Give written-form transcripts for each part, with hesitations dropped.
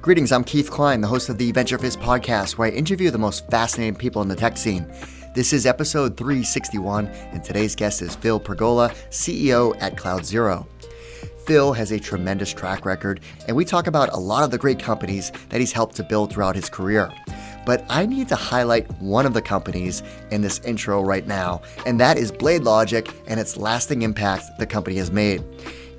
Greetings, I'm Keith Klein, the host of the VentureFizz podcast, where I interview the most fascinating people in the tech scene. This is episode 361, and today's guest is Phil Pergola, CEO at CloudZero. Phil has a tremendous track record, and we talk about a lot of the great companies that he's helped to build throughout his career. But I need to highlight one of the companies in this intro right now, and that is BladeLogic and its lasting impact the company has made.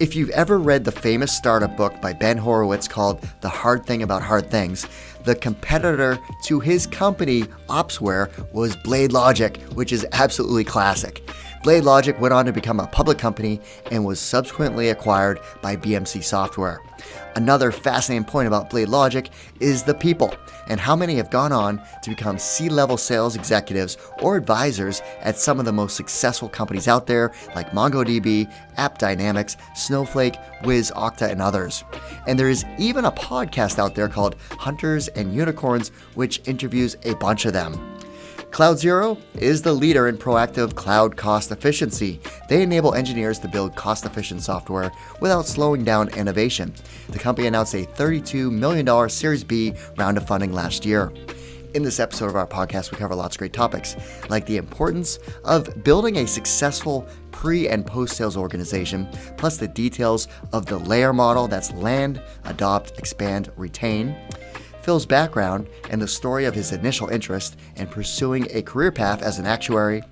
If you've ever read the famous startup book by Ben Horowitz called The Hard Thing About Hard Things, the competitor to his company, Opsware, was BladeLogic, which is absolutely classic. BladeLogic went on to become a public company and was subsequently acquired by BMC Software. Another fascinating point about BladeLogic is the people and how many have gone on to become C-level sales executives or advisors at some of the most successful companies out there like MongoDB, AppDynamics, Snowflake, Wiz, Okta, and others. And there is even a podcast out there called Hunters and Unicorns, which interviews a bunch of them. CloudZero is the leader in proactive cloud cost efficiency. They enable engineers to build cost-efficient software without slowing down innovation. The company announced a $32 million Series B round of funding last year. In this episode of our podcast, we cover lots of great topics, like the importance of building a successful pre- and post-sales organization, plus the details of the layer model that's land, adopt, expand, retain, Phil's background and the story of his initial interest in pursuing a career path as an actuary,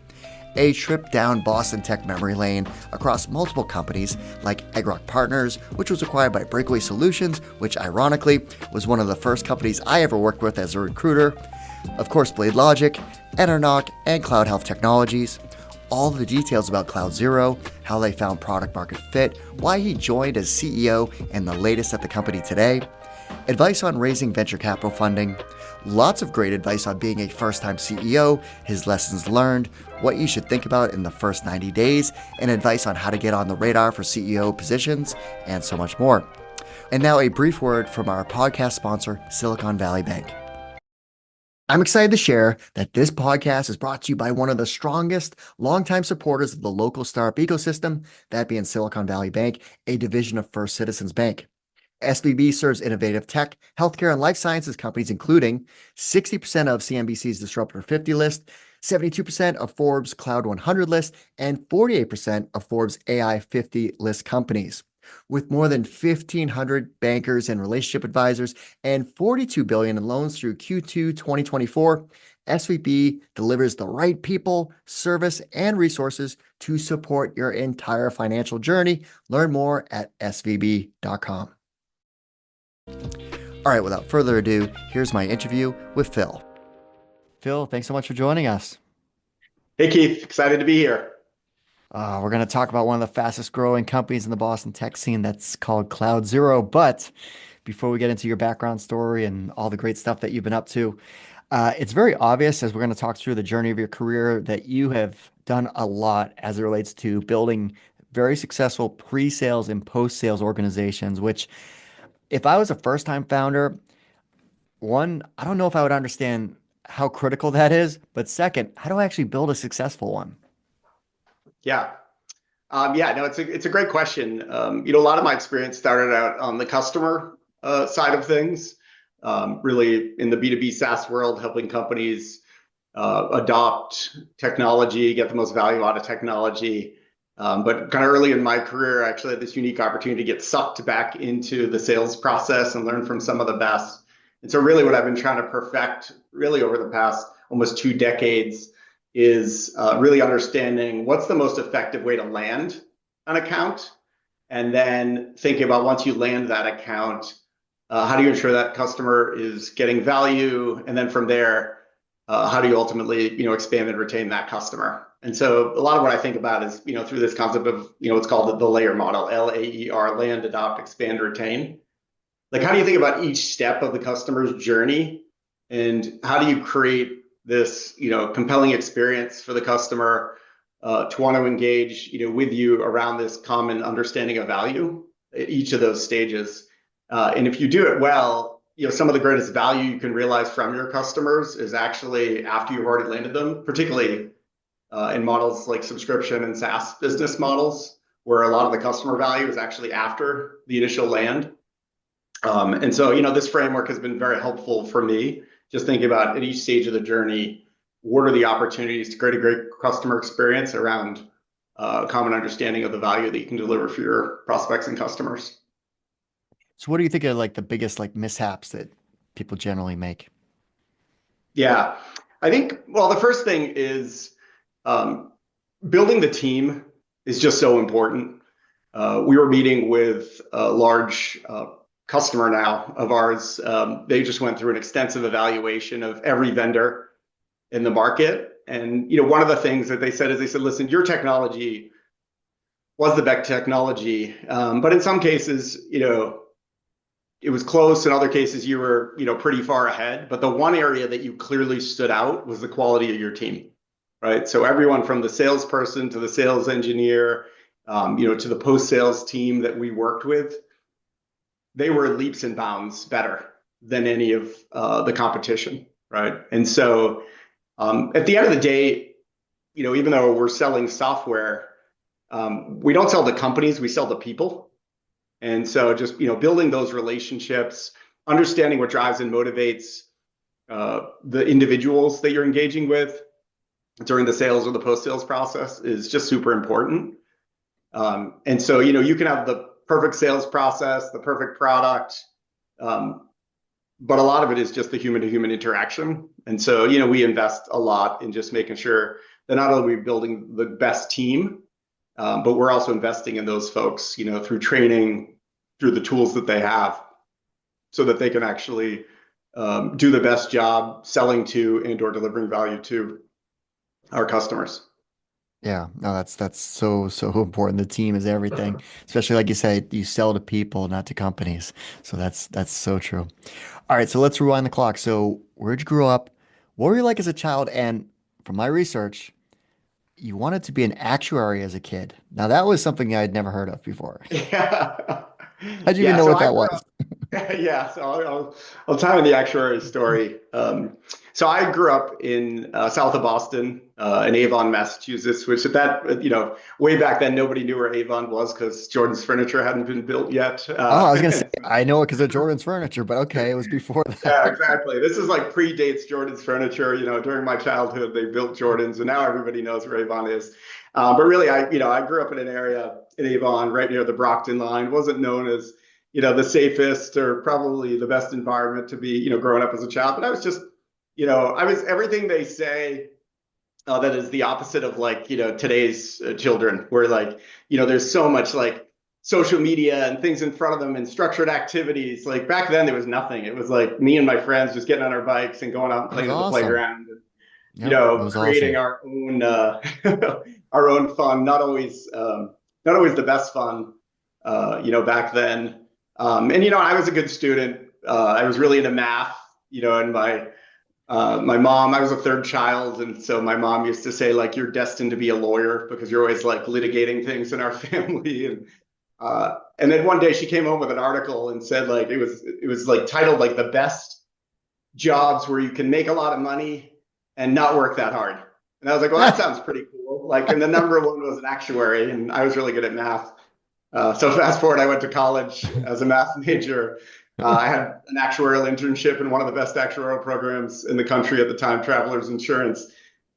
a trip down Boston tech memory lane across multiple companies like Egrock Partners, which was acquired by Breakaway Solutions, which ironically was one of the first companies I ever worked with as a recruiter, of course BladeLogic, Enernoc, and Cloud Health Technologies, all the details about CloudZero, how they found product market fit, why he joined as CEO, and the latest at the company today, advice on raising venture capital funding, lots of great advice on being a first-time CEO, his lessons learned, what you should think about in the first 90 days, and advice on how to get on the radar for CEO positions, and so much more. And now a brief word from our podcast sponsor, Silicon Valley Bank. I'm excited to share that this podcast is brought to you by one of the strongest longtime supporters of the local startup ecosystem, that being Silicon Valley Bank, a division of First Citizens Bank. SVB serves innovative tech, healthcare, and life sciences companies, including 60% of CNBC's Disruptor 50 list, 72% of Forbes Cloud 100 list, and 48% of Forbes AI 50 list companies. With more than 1,500 bankers and relationship advisors and $42 billion in loans through Q2 2024, SVB delivers the right people, service, and resources to support your entire financial journey. Learn more at svb.com. All right, without further ado, here's my interview with Phil. Phil, thanks so much for joining us. Hey, Keith. Excited to be here. We're going to talk about one of the fastest growing companies in the Boston tech scene that's called CloudZero. But before we get into your background story and all the great stuff that you've been up to, it's very obvious as we're going to talk through the journey of your career that you have done a lot as it relates to building very successful pre-sales and post-sales organizations, which if I was a first-time founder, one, I don't know if I would understand how critical that is, but second, how do I actually build a successful one? Yeah. No, it's a great question. A lot of my experience started out on the customer side of things, really in the B2B SaaS world, helping companies adopt technology, get the most value out of technology. But kind of early in my career, I actually had this unique opportunity to get sucked back into the sales process and learn from some of the best. And so really what I've been trying to perfect really over the past almost 2 decades is really understanding what's the most effective way to land an account. And then thinking about once you land that account, how do you ensure that customer is getting value? And then from there, how do you ultimately, expand and retain that customer? And so a lot of what I think about is, through this concept of, what's called the layer model, LAER, land, adopt, expand, retain. Like, how do you think about each step of the customer's journey? And how do you create this, compelling experience for the customer to want to engage, with you around this common understanding of value at each of those stages? And if you do it well, some of the greatest value you can realize from your customers is actually after you've already landed them, particularly in models like subscription and SaaS business models, where a lot of the customer value is actually after the initial land. And so, this framework has been very helpful for me, just thinking about at each stage of the journey, what are the opportunities to create a great customer experience around a common understanding of the value that you can deliver for your prospects and customers. So what do you think are like the biggest like mishaps that people generally make? Yeah, I think, well, the first thing is um, building the team is just so important. We were meeting with a large customer now of ours. They just went through an extensive evaluation of every vendor in the market. And one of the things that they said is they said, listen, your technology was the best technology, but in some cases, it was close. In other cases, you were pretty far ahead. But the one area that you clearly stood out was the quality of your team, right? So everyone from the salesperson to the sales engineer, to the post-sales team that we worked with, they were leaps and bounds better than any of the competition, right? And so at the end of the day, even though we're selling software, we don't sell to companies, we sell to people. And so just building those relationships, understanding what drives and motivates the individuals that you're engaging with during the sales or the post-sales process is just super important. And so you can have the perfect sales process, the perfect product, but a lot of it is just the human-to-human interaction. And so we invest a lot in just making sure that not only are we building the best team, but we're also investing in those folks, through training, through the tools that they have, so that they can actually do the best job selling to and/or delivering value to our customers. Yeah, no, that's so important. The team is everything, especially like you say, you sell to people, not to companies. So that's so true. All right, so let's rewind the clock. So where'd you grow up? What were you like as a child? And from my research, you wanted to be an actuary as a kid. Now that was something I had never heard of before. Yeah. How'd you even Yeah. know So what I that grew was? up. Yeah. So I'll tell you the actuary story. So I grew up in south of Boston, in Avon, Massachusetts, which at that, way back then, nobody knew where Avon was because Jordan's Furniture hadn't been built yet. Oh, I was gonna say I know it because of Jordan's furniture, but okay, it was before Yeah, that. exactly. This is like predates Jordan's Furniture. During my childhood, they built Jordans, and now everybody knows where Avon is. But really, I grew up in an area in Avon, right near the Brockton line. Wasn't known as, the safest or probably the best environment to be, growing up as a child. But I was just, I was everything they say that is the opposite of like, today's children, where like, there's so much like social media and things in front of them and structured activities. Like back then, there was nothing. It was like me and my friends just getting on our bikes and going out and That was playing at the awesome. playground. And, Yep, it was creating awesome. our own our own fun. Not always the best fun. Back then. And I was a good student. I was really into math. And my mom, I was a third child, and so my mom used to say like, "You're destined to be a lawyer because you're always like litigating things in our family." And then one day she came home with an article and said like it was like titled like the best jobs where you can make a lot of money and not work that hard. And I was like, well, that sounds pretty cool. Like, and the number one was an actuary, and I was really good at math. So fast forward, I went to college as a math major. I had an actuarial internship in one of the best actuarial programs in the country at the time, Travelers Insurance.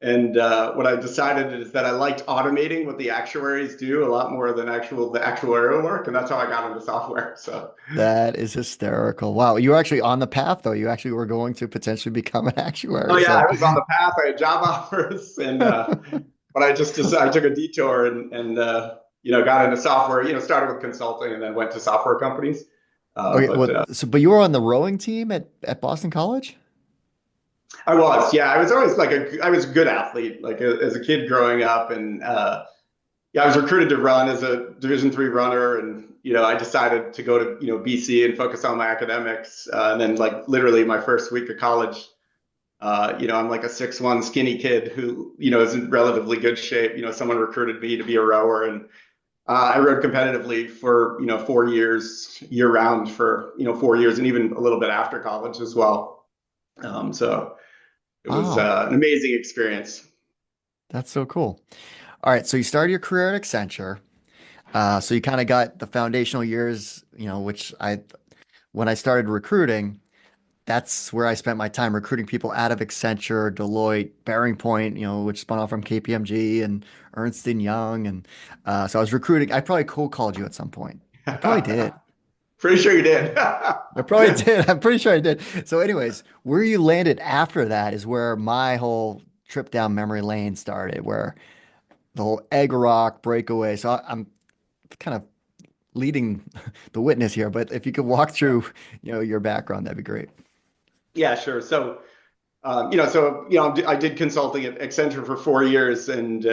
And what I decided is that I liked automating what the actuaries do a lot more than the actuarial work, and that's how I got into software. So, That is hysterical. Wow, you were actually on the path though. You actually were going to potentially become an oh actuary. yeah, So I was on the path. I had job offers, and but I just decided I took a detour and got into software. Started with consulting and then went to software companies. okay, But well, so but you were on the rowing team at Boston College? I was, yeah, I was always like I was a good athlete, like as a kid growing up, and yeah, I was recruited to run as a Division III runner, and I decided to go to BC and focus on my academics, and then like literally my first week of college. I'm like a 6'1" skinny kid who, is in relatively good shape. Someone recruited me to be a rower, and I rowed competitively for, 4 years, year round for, 4 years, and even a little bit after college as well. So it was Wow, an amazing experience. that's so cool. All right, so you started your career at Accenture. So you kind of got the foundational years, which I when I started recruiting, that's where I spent my time recruiting people out of Accenture, Deloitte, Bearing Point, which spun off from KPMG and Ernst and Young. And so I was recruiting. I probably cold called you at some point. I probably did. Pretty sure you did. I probably did. I'm pretty sure I did. So, anyways, where you landed after that is where my whole trip down memory lane started, where the whole egg rock breakaway. So I'm kind of leading the witness here, but if you could walk through, your background, that'd be great. Yeah, sure. I did consulting at Accenture for 4 years, and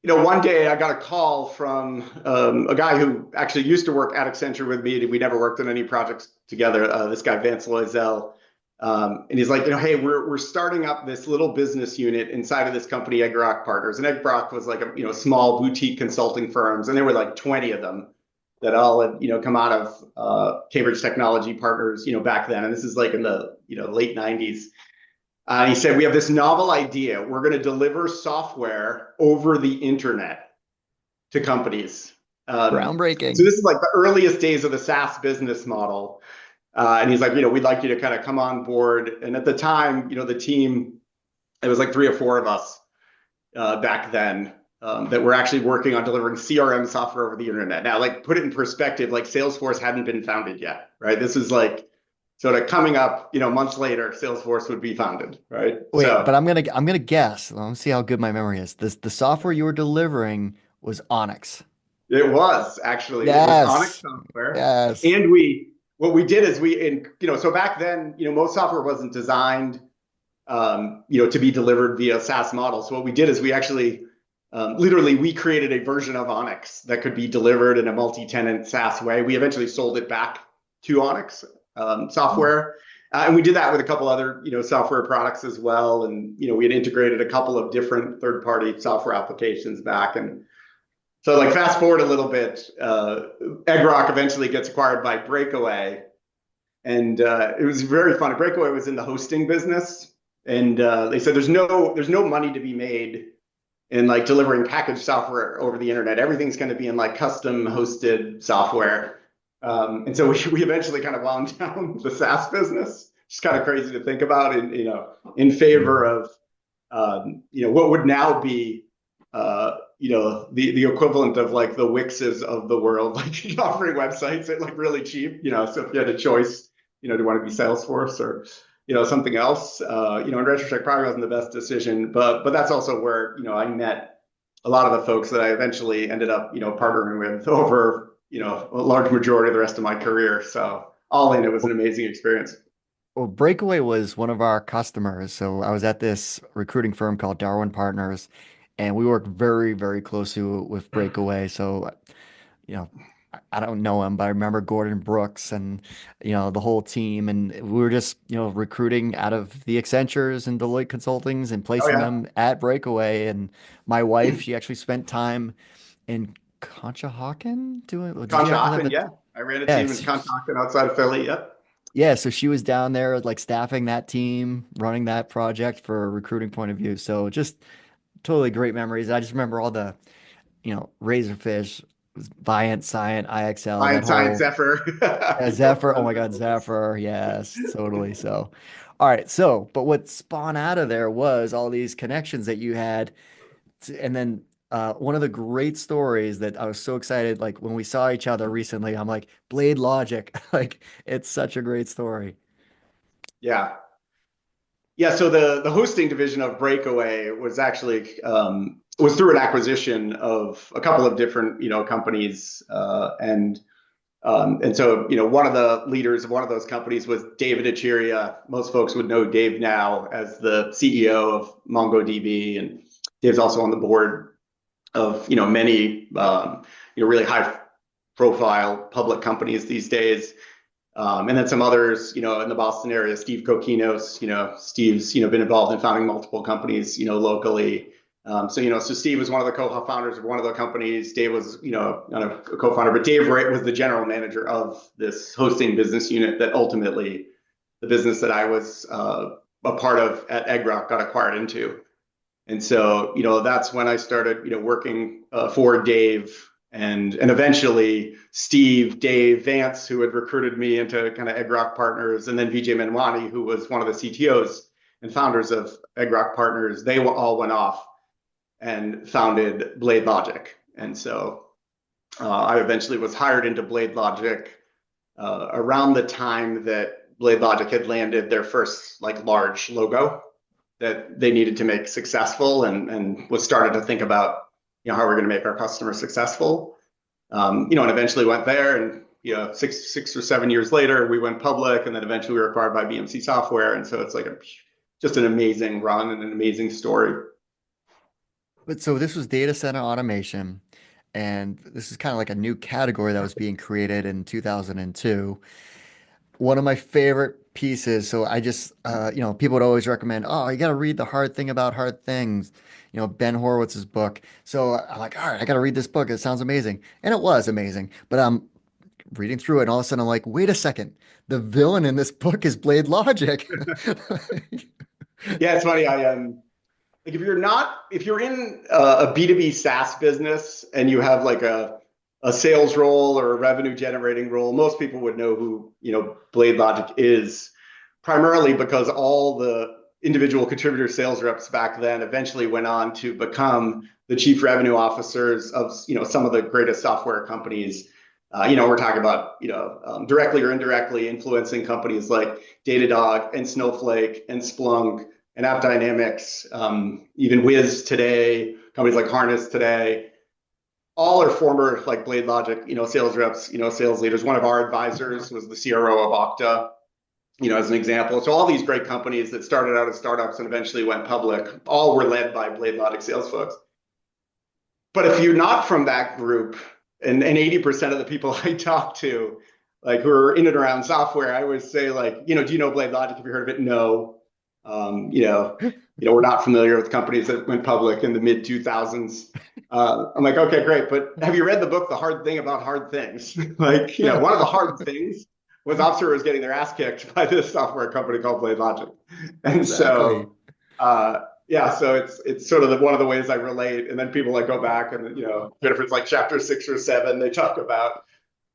one day I got a call from a guy who actually used to work at Accenture with me. We never worked on any projects together. This guy, Vance Loisel. And he's like, hey, we're starting up this little business unit inside of this company, Egg Rock Partners. And Egg Rock was like a small boutique consulting firms, and there were like 20 of them that all had come out of Cambridge Technology Partners back then. And this is like in the late 90s. He said, we have this novel idea. We're going to deliver software over the internet to companies. Groundbreaking. So this is like the earliest days of the SaaS business model. And he's like, we'd like you to kind of come on board. And at the time, the team, it was like 3 or 4 of us back then that were actually working on delivering CRM software over the internet. Now, like, put it in perspective, like Salesforce hadn't been founded yet, right? This is like sort of coming up, months later, Salesforce would be founded, right? Wait, but I'm gonna guess. Let's see how good my memory is. The software you were delivering was Onyx. It was actually, it was Onyx Yes. software. Yes. And what we did is so back then, most software wasn't designed, to be delivered via SaaS model. So what we did is we actually, literally, we created a version of Onyx that could be delivered in a multi-tenant SaaS way. We eventually sold it back to Onyx software. And we did that with a couple other, software products as well. And, we had integrated a couple of different third-party software applications back. And so like fast forward a little bit, EggRock eventually gets acquired by Breakaway. And it was very funny. Breakaway was in the hosting business. And they said there's no money to be made in like delivering packaged software over the internet. Everything's going to be in like custom hosted software. And so we eventually kind of wound down the SaaS business. Just kind of crazy to think about in favor of what would now be the equivalent of like the Wixes of the world, like offering websites at like really cheap. So if you had a choice, do you want to be Salesforce or something else? In retrospect, probably wasn't the best decision, but that's also where I met a lot of the folks that I eventually ended up partnering with over a large majority of the rest of my career. So all in, it was an amazing experience. Well, Breakaway was one of our customers. So I was at this recruiting firm called Darwin Partners, and we worked very, very closely with Breakaway. So, you know, I don't know him, but I remember Gordon Brooks and, the whole team. And we were just, recruiting out of the Accentures and Deloitte Consultings and Oh placing yeah, them at Breakaway. And my wife, she actually spent time in Conshohocken doing, did you have to live Conshohocken, at, yeah. I ran a team in yes. Conshohocken outside of Philly. Yep. Yeah, so she was down there like staffing that team, running that project for a recruiting point of view. So just totally great memories. I just remember all the, Razorfish, Viant, Scient, IXL, that Science whole Zephyr. Zephyr. Oh my God, Zephyr. Yes, totally. So, all right. So, but what spawned out of there was all these connections that you had. And then one of the great stories that I was so excited, like when we saw each other recently, I'm like, BladeLogic. Like, it's such a great story. Yeah. Yeah, so the hosting division of Breakaway was actually was through an acquisition of a couple of different companies, and so one of the leaders of one of those companies was David Echeria. Most folks would know Dave now as the CEO of MongoDB, and Dave's also on the board of many really high profile public companies these days. And then some others, in the Boston area, Steve Kokinos, Steve's, been involved in founding multiple companies, locally. So Steve was one of the co-founders of one of the companies. Dave was, not a co-founder, but Dave Wright was the general manager of this hosting business unit that ultimately the business that I was a part of at EggRock got acquired into. And so, that's when I started, working for Dave And eventually Steve, Dave, Vance, who had recruited me into kind of EggRock Partners, and then Vijay Menwani, who was one of the CTOs and founders of EggRock Partners, they all went off and founded BladeLogic. And so I eventually was hired into BladeLogic around the time that BladeLogic had landed their first like large logo that they needed to make successful, and was starting to think about how we're going to make our customers successful. And eventually went there, and six or 7 years later, we went public, and then eventually we were acquired by BMC Software. And so it's like just an amazing run and an amazing story. But so this was data center automation, and this is kind of like a new category that was being created in 2002. One of my favorite pieces. So I just, people would always recommend, oh, you got to read The Hard Thing About Hard Things, Ben Horowitz's book. So I'm like, all right, I got to read this book. It sounds amazing. And it was amazing. But I'm reading through it, and all of a sudden I'm like, wait a second. The villain in this book is BladeLogic. Yeah, it's funny. Like if you're in a B2B SaaS business and you have like a sales role or a revenue generating role, most people would know who, BladeLogic is, primarily because all the individual contributor sales reps back then eventually went on to become the chief revenue officers of, some of the greatest software companies. We're talking about, directly or indirectly influencing companies like Datadog and Snowflake and Splunk and AppDynamics, even Wiz today, companies like Harness today. All are former like BladeLogic, sales reps, sales leaders. One of our advisors was the CRO of Okta, as an example. So all these great companies that started out as startups and eventually went public, all were led by BladeLogic sales folks. But if you're not from that group, and 80% of the people I talk to, like who are in and around software, I always say like, do you know BladeLogic? Have you heard of it? No. We're not familiar with companies that went public in the mid 2000s. I'm like, okay, great. But have you read the book, The Hard Thing About Hard Things? Like, one of the hard things was Opsware was getting their ass kicked by this software company called BladeLogic. And Exactly. so it's sort of one of the ways I relate. And then people like go back and, if it's like chapter 6 or 7, they talk about,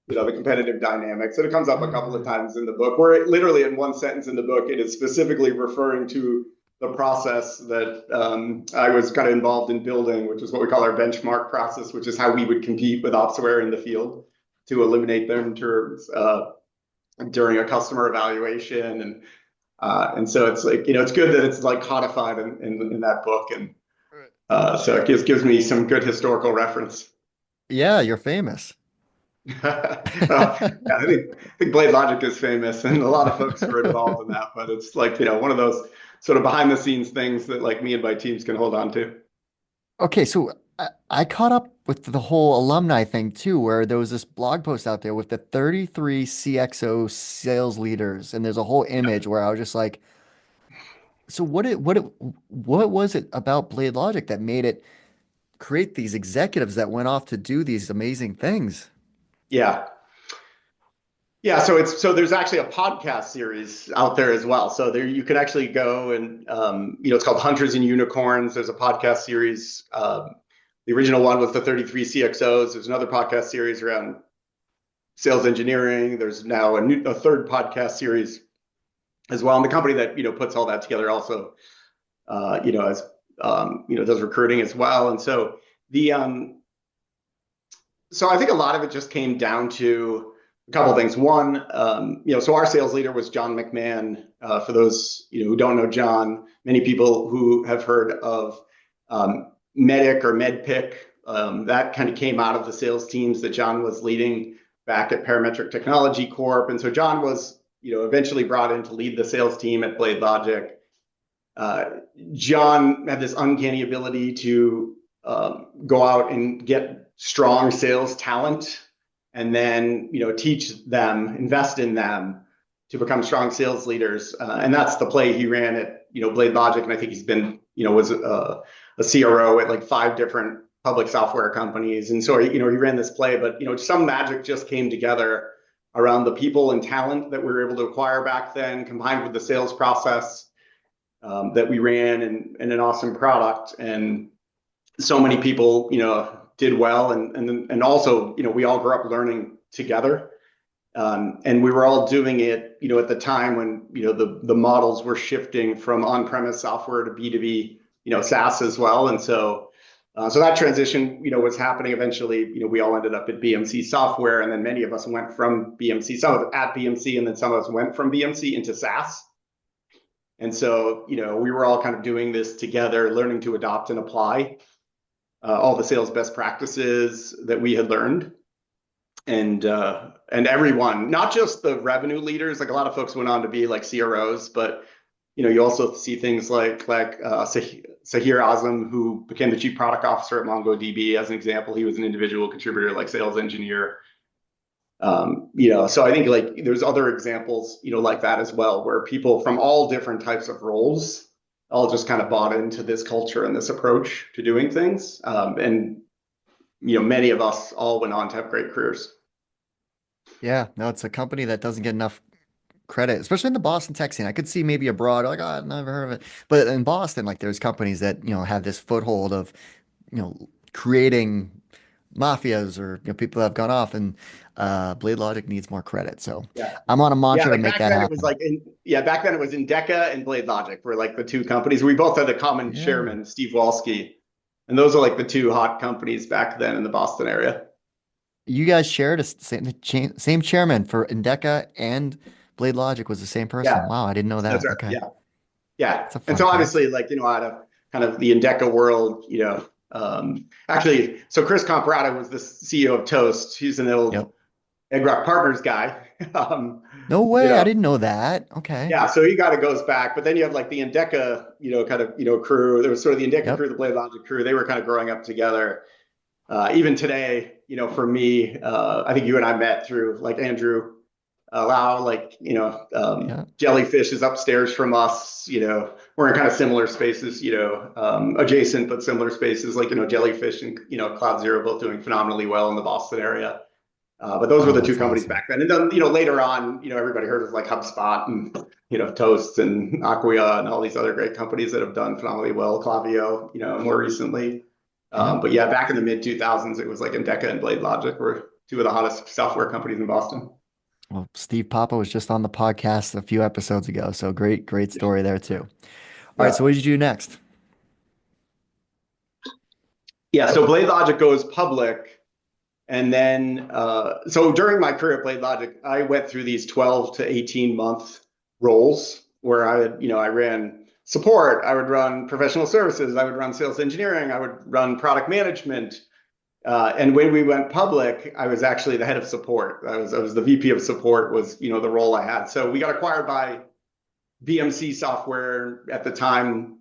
the competitive dynamics. And it comes up a couple of times in the book, where it literally in one sentence in the book, it is specifically referring to the process that I was kind of involved in building, which is what we call our benchmark process, which is how we would compete with Opsware in the field to eliminate them terms during a customer evaluation. And so it's like, it's good that it's like codified in that book. And so it gives me some good historical reference. Yeah, you're famous. Yeah, I think BladeLogic is famous, and a lot of folks were involved in that. But it's like one of those sort of behind the scenes things that like me and my teams can hold on to. Okay, so I caught up with the whole alumni thing too, where there was this blog post out there with the 33 CXO sales leaders, and there's a whole image where I was just like, so what was it about BladeLogic that made it create these executives that went off to do these amazing things? Yeah. Yeah, so there's actually a podcast series out there as well. So there you can actually go and it's called Hunters and Unicorns. There's a podcast series. The original one was the 33 CXOs. There's another podcast series around sales engineering. There's now a third podcast series as well. And the company that puts all that together also as does recruiting as well. And so so I think a lot of it just came down to a couple of things. One, so our sales leader was John McMahon. For those who don't know John, many people who have heard of Medic or MedPick, that kind of came out of the sales teams that John was leading back at Parametric Technology Corp. And so John was eventually brought in to lead the sales team at BladeLogic. John had this uncanny ability to go out and get strong sales talent, and then teach them, invest in them to become strong sales leaders. And that's the play he ran at BladeLogic, and I think he's been was a CRO at like 5 different public software companies. And so he ran this play, but some magic just came together around the people and talent that we were able to acquire back then, combined with the sales process that we ran, and an awesome product. And so many people did well, and also, we all grew up learning together. And we were all doing it, at the time when, the models were shifting from on-premise software to B2B, SaaS as well. And so that transition, was happening eventually. We all ended up at BMC Software, and then many of us went from BMC, some of it at BMC, and then some of us went from BMC into SaaS. And so, we were all kind of doing this together, learning to adopt and apply all the sales best practices that we had learned. And everyone, not just the revenue leaders, like a lot of folks went on to be like CROs, but you also see things like Sahir Azam, who became the chief product officer at MongoDB, as an example. He was an individual contributor, like sales engineer. So I think like there's other examples, like that as well, where people from all different types of roles all just kind of bought into this culture and this approach to doing things. And many of us all went on to have great careers. Yeah, no, it's a company that doesn't get enough credit, especially in the Boston tech scene. I could see maybe abroad, like, oh, I've never heard of it. But in Boston, like there's companies that, have this foothold of, creating mafias or people that have gone off, and BladeLogic needs more credit. So Yeah. I'm on a mantra to Like make back that then happen. it was like back then it was Endeca and BladeLogic were like the two companies. We both had a common Yeah. chairman, Steve Walsky. And those are like the two hot companies back then in the Boston area. You guys shared a same chairman for Endeca, and BladeLogic was the same person. Yeah, Wow, I didn't know that's that. right. Okay. Yeah. That's a And fun so fact. obviously, like, out of kind of the Endeca world, actually, so Chris Comparata was the CEO of Toast. He's an old Yep. Egg Rock Partners guy. No you way. I know, didn't know that. Okay. yeah, so he kind of goes back, but then you have like the Endeca, kind of, crew. There was sort of the Endeca Yep. crew, the BladeLogic crew. They were kind of growing up together. Even today, for me, I think you and I met through like Andrew Lau, like, Yeah. Jellyfish is upstairs from us. We're in kind of similar spaces, adjacent but similar spaces, like, Jellyfish and, CloudZero both doing phenomenally well in the Boston area. But those were Oh, the two that's companies awesome. back then. And then, later on, everybody heard of like HubSpot and, Toast and Acquia and all these other great companies that have done phenomenally well. Klaviyo, more recently. Yep. But yeah, back in the mid 2000s, it was like Endeca and BladeLogic were two of the hottest software companies in Boston. Well, Steve Papa was just on the podcast a few episodes ago, so great story there too. All right, so Yeah. what did you do next? Yeah. So BladeLogic goes public. And then, so during my career at BladeLogic, I went through these 12 to 18-month roles where I ran support, I would run professional services, I would run sales engineering, I would run product management. And when we went public, I was actually the head of support. I was the VP of support was, the role I had. So we got acquired by BMC Software at the time.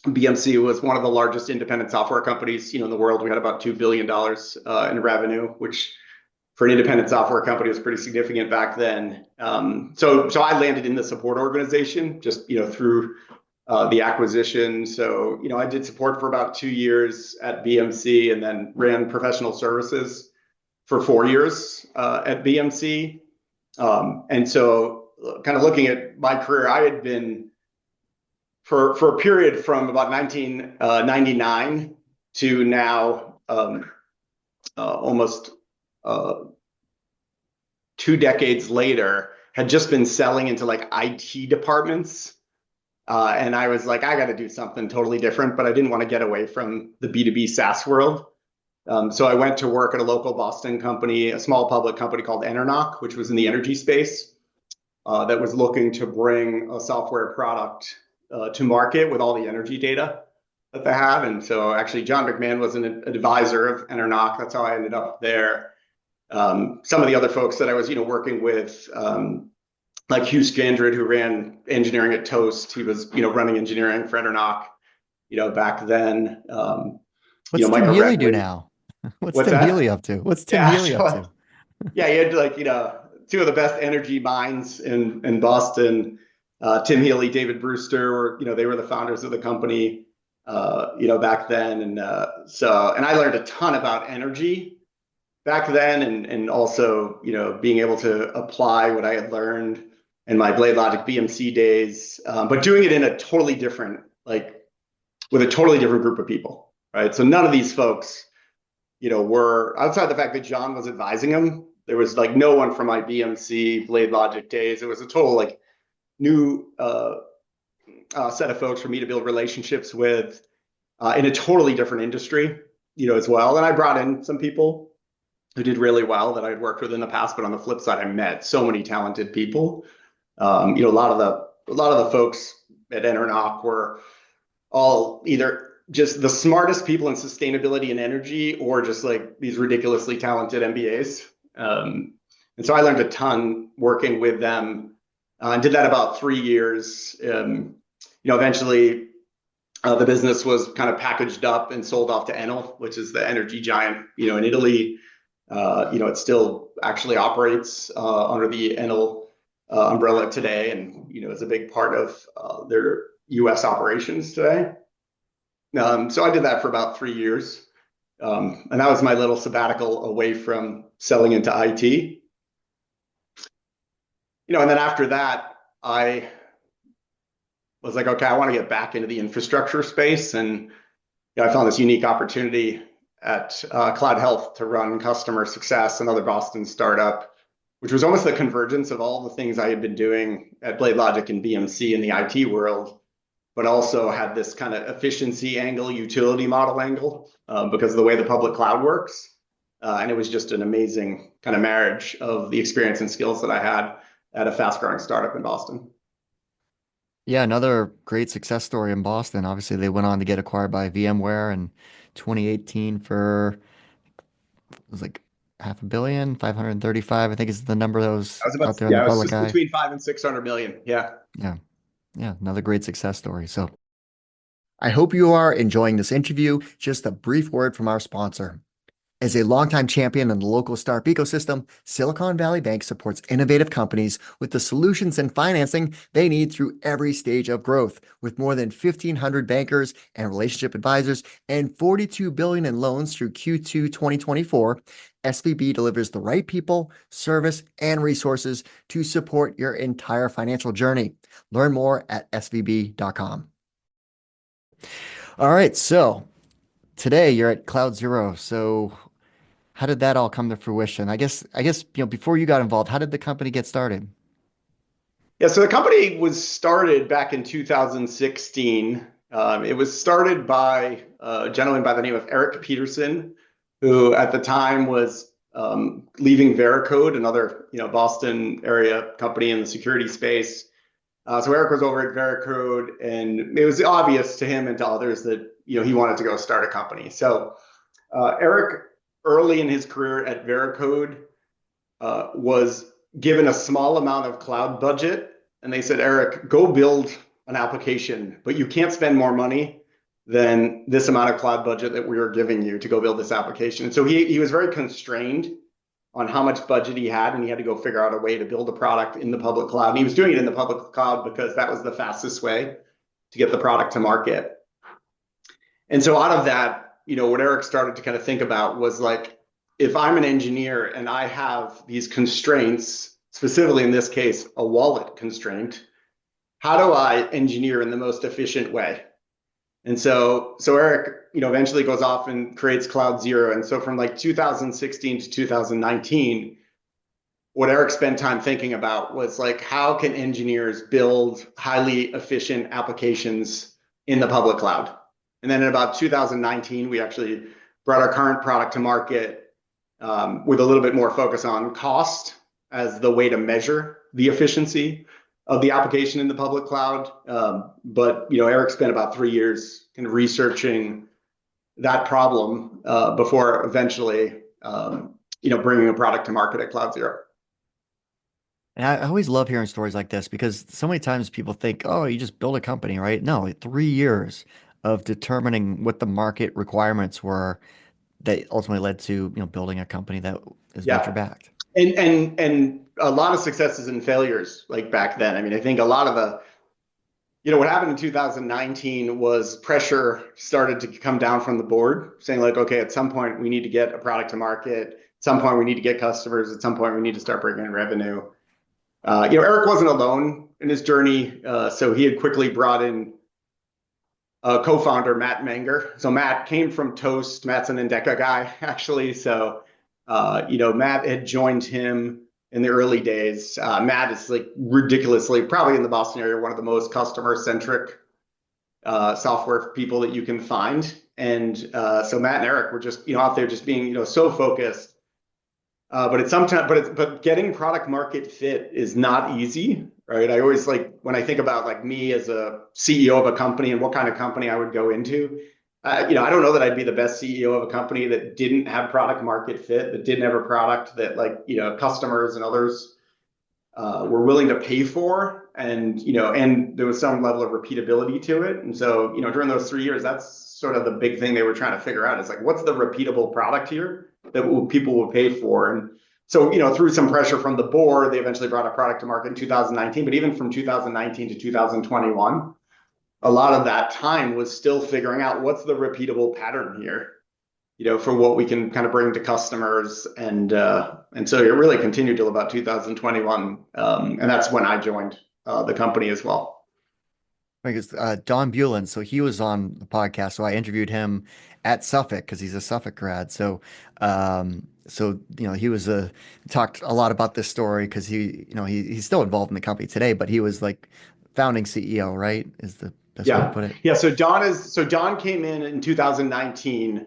BMC was one of the largest independent software companies, in the world. We had about $2 billion in revenue, which for an independent software company was pretty significant back then. So I landed in the support organization just, through the acquisition. So, I did support for about 2 years at BMC, and then ran professional services for 4 years at BMC. And so kind of looking at my career, I had been for a period from about 1999 to now, almost 2 decades later, had just been selling into like IT departments. And I was like, I got to do something totally different, but I didn't want to get away from the B2B SaaS world. So I went to work at a local Boston company, a small public company called Enernoc, which was in the energy space, that was looking to bring a software product to market with all the energy data that they have. And so actually John McMahon was an advisor of Enernoc. That's how I ended up there. Some of the other folks that I was, working with, like Hugh Scandred, who ran engineering at Toast. He was, running engineering for Enernoc, back then. What's Tim Micah Healy do Redley. now? What's What's Tim Healy that? up to? What's Tim Yeah, Healy up so, to? yeah, he had like, two of the best energy minds in Boston. Tim Healy, David Brewster were, they were the founders of the company, back then. And and I learned a ton about energy back then, and also, being able to apply what I had learned in my BladeLogic BMC days, but doing it in a totally different, like with a totally different group of people, right? So none of these folks were outside the fact that John was advising him. There was like no one from my BMC BladeLogic days. It was a total like new set of folks for me to build relationships with in a totally different industry, as well. And I brought in some people who did really well that I'd worked with in the past. But on the flip side, I met so many talented people. A lot of the folks at Enernoc were all either just the smartest people in sustainability and energy, or just like these ridiculously talented MBAs. And so I learned a ton working with them, and did that about 3 years. Eventually the business was kind of packaged up and sold off to Enel, which is the energy giant, in Italy. It still actually operates under the Enel umbrella today, and is a big part of their U.S. operations today. So I did that for about 3 years, and that was my little sabbatical away from selling into IT. And then after that, I was like, okay, I want to get back into the infrastructure space, and I found this unique opportunity at Cloud Health to run customer success, another Boston startup, which was almost the convergence of all the things I had been doing at BladeLogic and BMC in the IT world, but also had this kind of efficiency angle, utility model angle, because of the way the public cloud works. And it was just an amazing kind of marriage of the experience and skills that I had at a fast growing startup in Boston. Yeah, another great success story in Boston. Obviously, they went on to get acquired by VMware in 2018 for, it was like half a billion, 535, I think is the number that was I was about, out there in the yeah, it was public just eye. between 5 and 600 million. Yeah. Yeah, yeah, another great success story. So I hope you are enjoying this interview. Just a brief word from our sponsor. As a longtime champion in the local startup ecosystem, Silicon Valley Bank supports innovative companies with the solutions and financing they need through every stage of growth. With more than 1,500 bankers and relationship advisors and $42 billion in loans through Q2 2024, SVB delivers the right people, service, and resources to support your entire financial journey. Learn more at svb.com. All right, so today you're at CloudZero. So how did that all come to fruition? I guess, before you got involved, how did the company get started? Yeah, so the company was started back in 2016. It was started by a gentleman by the name of Eric Peterson, who at the time was leaving Veracode, another Boston area company in the security space. So Eric was over at Veracode, and it was obvious to him and to others that he wanted to go start a company. So Eric, early in his career at Veracode, was given a small amount of cloud budget, and they said, Eric, go build an application, but you can't spend more money than this amount of cloud budget that we are giving you to go build this application. And so he was very constrained on how much budget he had, and he had to go figure out a way to build a product in the public cloud. And he was doing it in the public cloud because that was the fastest way to get the product to market. And so out of that, what Eric started to kind of think about was like, if I'm an engineer and I have these constraints, specifically in this case, a wallet constraint, how do I engineer in the most efficient way? And so Eric, eventually goes off and creates CloudZero. And so from like 2016 to 2019, what Eric spent time thinking about was like, how can engineers build highly efficient applications in the public cloud? And then in about 2019, we actually brought our current product to market, with a little bit more focus on cost as the way to measure the efficiency of the application in the public cloud. But Eric spent about 3 years kind of researching that problem before eventually bringing a product to market at CloudZero. And I always love hearing stories like this because so many times people think, oh, you just build a company, right? No, 3 years of determining what the market requirements were that ultimately led to, building a company that is venture Yeah. backed. And a lot of successes and failures like back then. I mean, I think a lot of what happened in 2019 was pressure started to come down from the board saying like, okay, at some point we need to get a product to market. At some point we need to get customers. At some point we need to start bringing in revenue. Eric wasn't alone in his journey. So he had quickly brought in co-founder, Matt Menger. So Matt came from Toast. Matt's an Endeca guy, actually. So, Matt had joined him in the early days. Matt is like ridiculously, probably in the Boston area, one of the most customer-centric software people that you can find. And so Matt and Eric were just, out there just being, so focused. But getting product market fit is not easy, right? I always when I think about like me as a CEO of a company and what kind of company I would go into, I don't know that I'd be the best CEO of a company that didn't have product market fit, that didn't have a product that customers and others were willing to pay for, and there was some level of repeatability to it. And so, during those 3 years, that's sort of the big thing they were trying to figure out is like, what's the repeatable product here that people will pay for? And so, through some pressure from the board, they eventually brought a product to market in 2019. But even from 2019 to 2021, a lot of that time was still figuring out what's the repeatable pattern here, for what we can kind of bring to customers. And so it really continued till about 2021. And that's when I joined the company as well. Because Don Bulin, so he was on the podcast, so I interviewed him at Suffolk because he's a Suffolk grad. So, he was talked a lot about this story because he's still involved in the company today, but he was like founding CEO, right? Is the best way to put it. Yeah. So Don came in 2019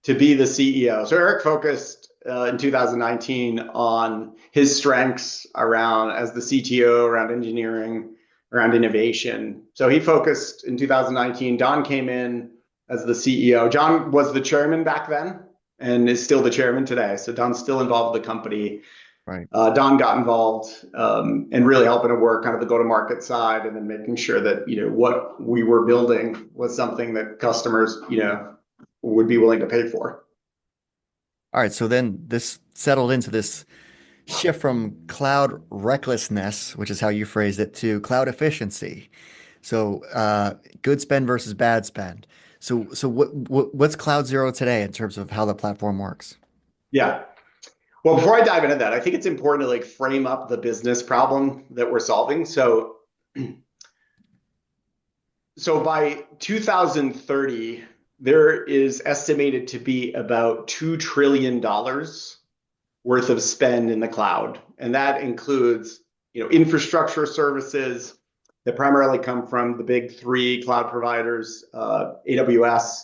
to be the CEO. So Eric focused in 2019 on his strengths as the CTO, around engineering, around innovation. So he focused in 2019. Don came in as the CEO. John was the chairman back then and is still the chairman today. So Don's still involved with the company. Right. Don got involved and really helping to work kind of the go-to-market side, and then making sure that what we were building was something that customers would be willing to pay for. All right. So then this settled into this shift from cloud recklessness, which is how you phrased it, to cloud efficiency. So good spend versus bad spend. So what's CloudZero today in terms of how the platform works? Yeah. Well, before I dive into that, I think it's important to frame up the business problem that we're solving. So by 2030, there is estimated to be about $2 trillion worth of spend in the cloud. And that includes, infrastructure services that primarily come from the big three cloud providers, AWS,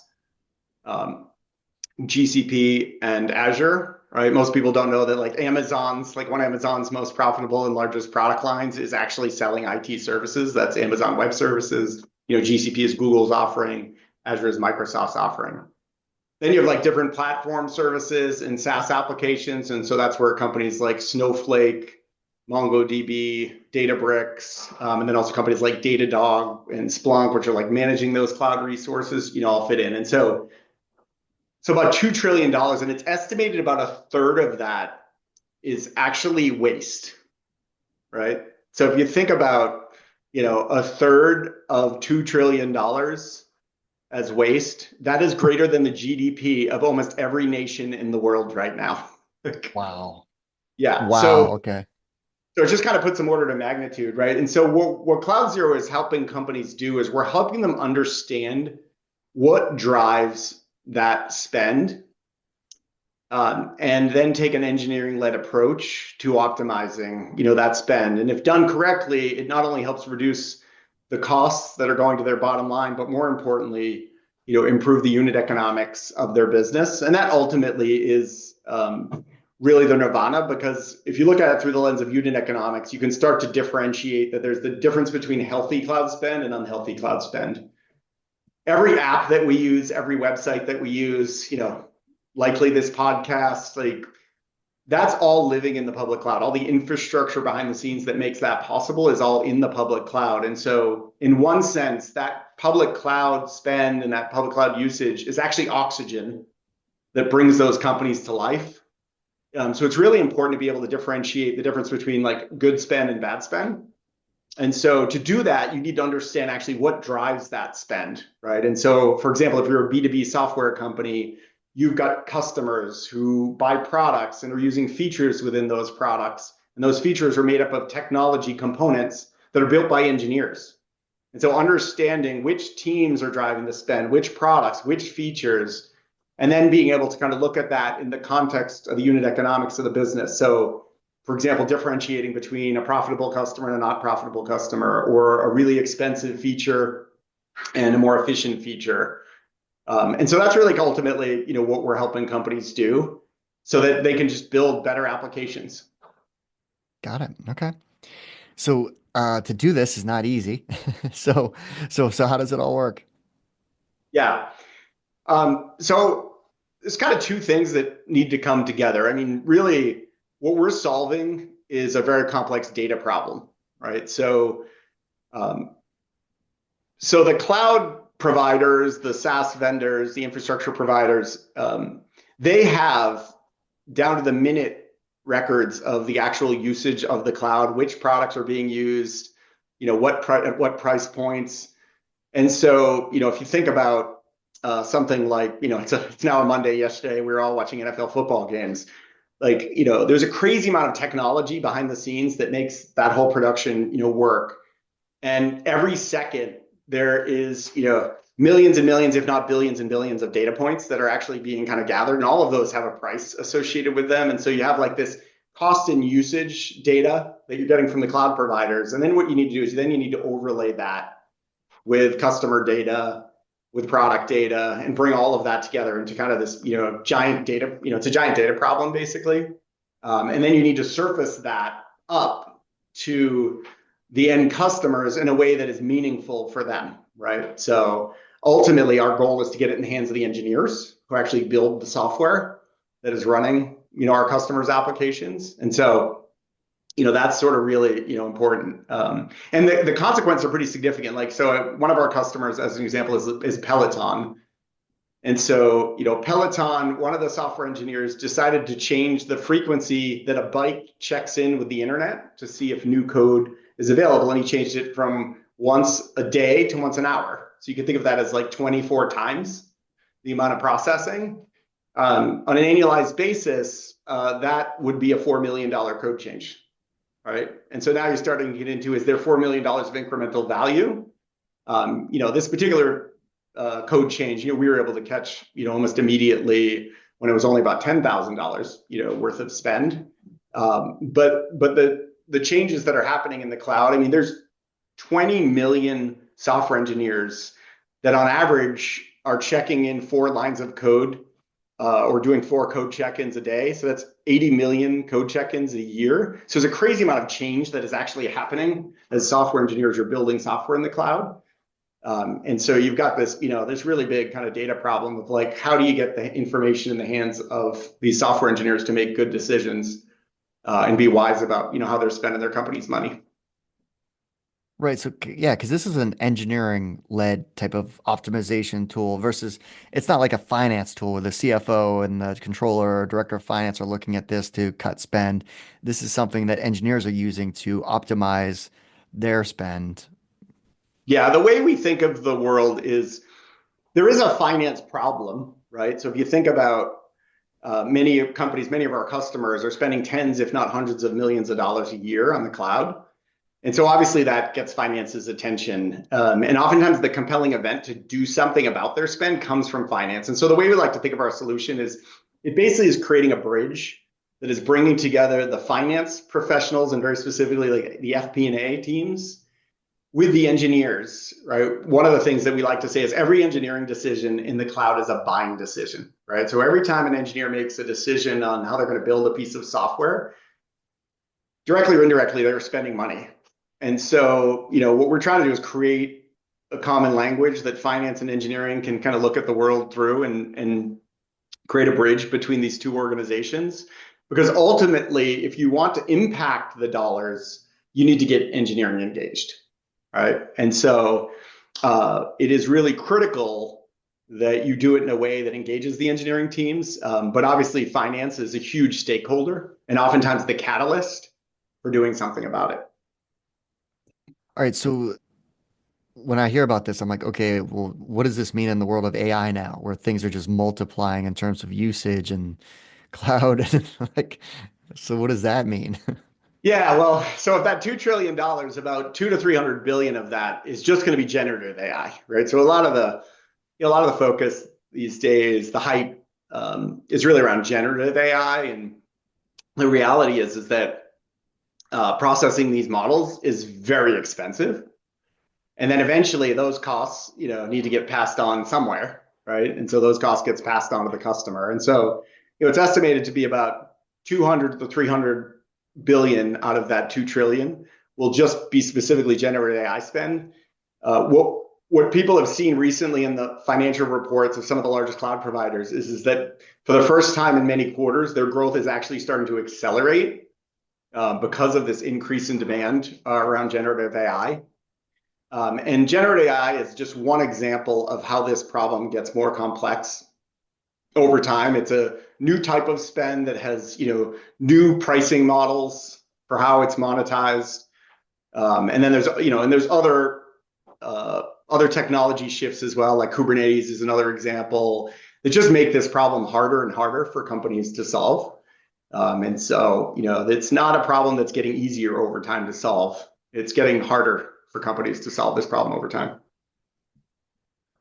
GCP, and Azure, right? Most people don't know that one of Amazon's most profitable and largest product lines is actually selling IT services. That's Amazon Web Services. GCP is Google's offering. Azure is Microsoft's offering. Then you have different platform services and SaaS applications. And so that's where companies like Snowflake, MongoDB, Databricks, and then also companies like Datadog and Splunk, which are managing those cloud resources, all fit in. And so about $2 trillion, and it's estimated about a third of that is actually waste, right? So if you think about, a third of $2 trillion as waste, that is greater than the GDP of almost every nation in the world right now. Wow. Yeah. Wow. Okay. So it just kind of puts some order to magnitude, right? And so what CloudZero is helping companies do is we're helping them understand what drives that spend, and then take an engineering-led approach to optimizing, that spend. And if done correctly, it not only helps reduce the costs that are going to their bottom line, but more importantly, improve the unit economics of their business. And that ultimately is really the nirvana, because if you look at it through the lens of unit economics, you can start to differentiate that there's the difference between healthy cloud spend and unhealthy cloud spend. Every app that we use, every website that we use, likely this podcast, that's all living in the public cloud. All the infrastructure behind the scenes that makes that possible is all in the public cloud. And so in one sense, that public cloud spend and that public cloud usage is actually oxygen that brings those companies to life. So it's really important to be able to differentiate the difference between good spend and bad spend. And so to do that, you need to understand actually what drives that spend, right? And so, for example, if you're a B2B software company, you've got customers who buy products and are using features within those products. And those features are made up of technology components that are built by engineers. And so understanding which teams are driving the spend, which products, which features, and then being able to kind of look at that in the context of the unit economics of the business. So, for example, differentiating between a profitable customer and a not profitable customer, or a really expensive feature and a more efficient feature. And so that's really ultimately, what we're helping companies do so that they can just build better applications. Got it. Okay. So to do this is not easy. So so how does it all work? Yeah. So there's kind of two things that need to come together. I mean, really, what we're solving is a very complex data problem, right? Um, so the cloud providers, the SaaS vendors, the infrastructure providers, they have down to the minute records of the actual usage of the cloud, which products are being used, at what price points. And so, if you think about something like, it's now a Monday. Yesterday, we were all watching NFL football games. Like, there's a crazy amount of technology behind the scenes that makes that whole production, work. And every second, there is, millions and millions, if not billions and billions of data points that are actually being kind of gathered. And all of those have a price associated with them. And so you have like this cost and usage data that you're getting from the cloud providers. And then what you need to do is then you need to overlay that with customer data, with product data, and bring all of that together into kind of this, giant data, it's a giant data problem basically. And then you need to surface that up to the end customers in a way that is meaningful for them, right? So ultimately, our goal is to get it in the hands of the engineers who actually build the software that is running, our customers' applications. And so, that's sort of really, important. And the consequences are pretty significant. Like, so one of our customers, as an example, is Peloton. And so, Peloton, one of the software engineers decided to change the frequency that a bike checks in with the internet to see if new code is available. And he changed it from once a day to once an hour. So you can think of that as like 24 times the amount of processing. On an annualized basis, that would be a $4 million code change, right? And so now you're starting to get into, is there $4 million of incremental value? This particular code change, we were able to catch, almost immediately when it was only about $10,000, worth of spend. But the changes that are happening in the cloud, I mean, there's 20 million software engineers that on average are checking in 4 lines of code or doing 4 code check-ins a day. So that's 80 million code check-ins a year. So there's a crazy amount of change that is actually happening as software engineers are building software in the cloud. And so you've got this, this really big kind of data problem of like, how do you get the information in the hands of these software engineers to make good decisions and be wise about, how they're spending their company's money? Right. So yeah, because this is an engineering-led type of optimization tool versus it's not like a finance tool where the CFO and the controller or director of finance are looking at this to cut spend. This is something that engineers are using to optimize their spend. Yeah, the way we think of the world is there is a finance problem, right? So if you think about many companies, many of our customers are spending tens, if not hundreds of millions of dollars a year on the cloud. And so obviously that gets finance's attention. And oftentimes the compelling event to do something about their spend comes from finance. And so the way we like to think of our solution is it basically is creating a bridge that is bringing together the finance professionals and very specifically like the FP&A teams with the engineers, right? One of the things that we like to say is every engineering decision in the cloud is a buying decision, right? So every time an engineer makes a decision on how they're going to build a piece of software, directly or indirectly, they're spending money. And so, what we're trying to do is create a common language that finance and engineering can kind of look at the world through and create a bridge between these two organizations. Because ultimately, if you want to impact the dollars, you need to get engineering engaged, right? And so it is really critical that you do it in a way that engages the engineering teams. But obviously, finance is a huge stakeholder and oftentimes the catalyst for doing something about it. All right. So when I hear about this, I'm like, okay, well, what does this mean in the world of AI now, where things are just multiplying in terms of usage and cloud? Like, so what does that mean? Yeah, well, so of that $2 trillion, about 200 to 300 billion of that is just going to be generative AI, right? So a lot of the focus these days, the hype, is really around generative AI, and the reality is that processing these models is very expensive, and then eventually those costs, need to get passed on somewhere, right? And so those costs gets passed on to the customer, and so it's estimated to be about 200 to 300 billion out of that 2 trillion will just be specifically generative AI spend. What people have seen recently in the financial reports of some of the largest cloud providers is that for the first time in many quarters, their growth is actually starting to accelerate because of this increase in demand around generative AI. And generative AI is just one example of how this problem gets more complex over time. It's a new type of spend that has, new pricing models for how it's monetized. And then there's other technology shifts as well, like Kubernetes is another example that just make this problem harder and harder for companies to solve. And so, it's not a problem that's getting easier over time to solve. It's getting harder for companies to solve this problem over time.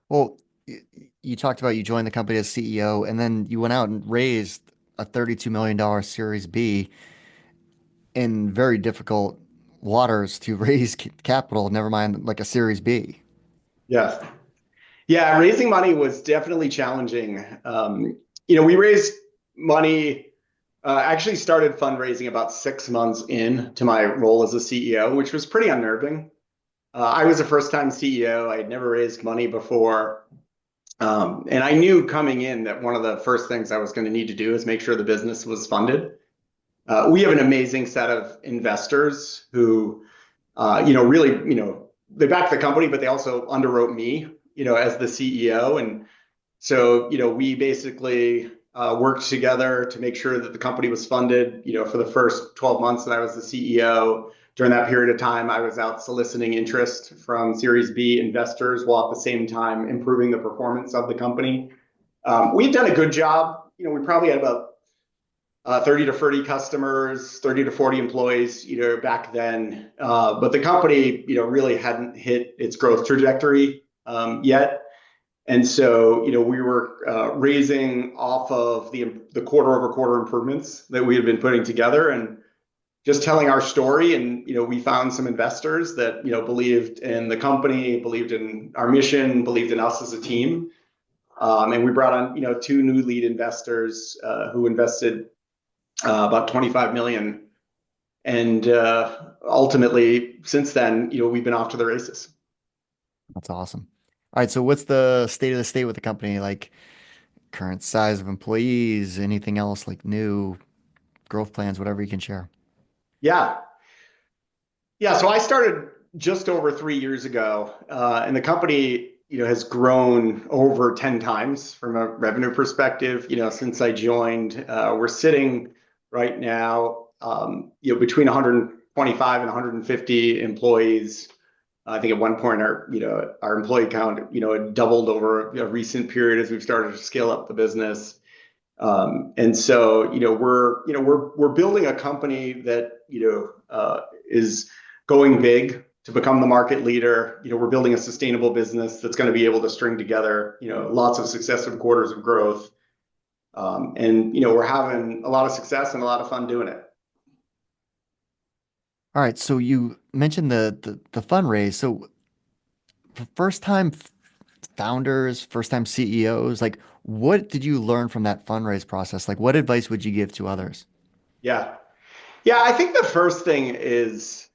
Well, you talked about you joined the company as CEO and then you went out and raised a $32 million Series B in very difficult waters to raise capital, never mind like a Series B. Yes. Yeah, raising money was definitely challenging. We raised money, actually started fundraising about 6 months into my role as a CEO, which was pretty unnerving. I was a first-time CEO. I had never raised money before. And I knew coming in that one of the first things I was going to need to do is make sure the business was funded. We have an amazing set of investors who, really, they backed the company, but they also underwrote me, as the CEO. And so, we basically worked together to make sure that the company was funded, for the first 12 months that I was the CEO. During that period of time, I was out soliciting interest from Series B investors while at the same time improving the performance of the company. We've done a good job. We probably had about 30 to 40 customers, 30 to 40 employees, back then. But the company, really hadn't hit its growth trajectory yet. And so, we were raising off of the quarter over quarter improvements that we had been putting together and just telling our story. And, we found some investors that, believed in the company, believed in our mission, believed in us as a team. And we brought on, two new lead investors who invested about 25 million. And ultimately, since then, we've been off to the races. That's awesome. All right, so what's the state of the state with the company? Like current size of employees, anything else like new growth plans, whatever you can share. Yeah. Yeah. So I started just over 3 years ago, and the company, has grown over 10 times from a revenue perspective, since I joined. We're sitting right now, between 125 and 150 employees. I think at one point our employee count, had doubled over a recent period as we've started to scale up the business. And so, we're building a company that, is going big to become the market leader. We're building a sustainable business that's going to be able to string together, lots of successive quarters of growth. And, we're having a lot of success and a lot of fun doing it. All right, so you mentioned the fundraise. So for first time founders, first time CEOs, like what did you learn from that fundraise process? Like what advice would you give to others? Yeah. Yeah. I think the first thing is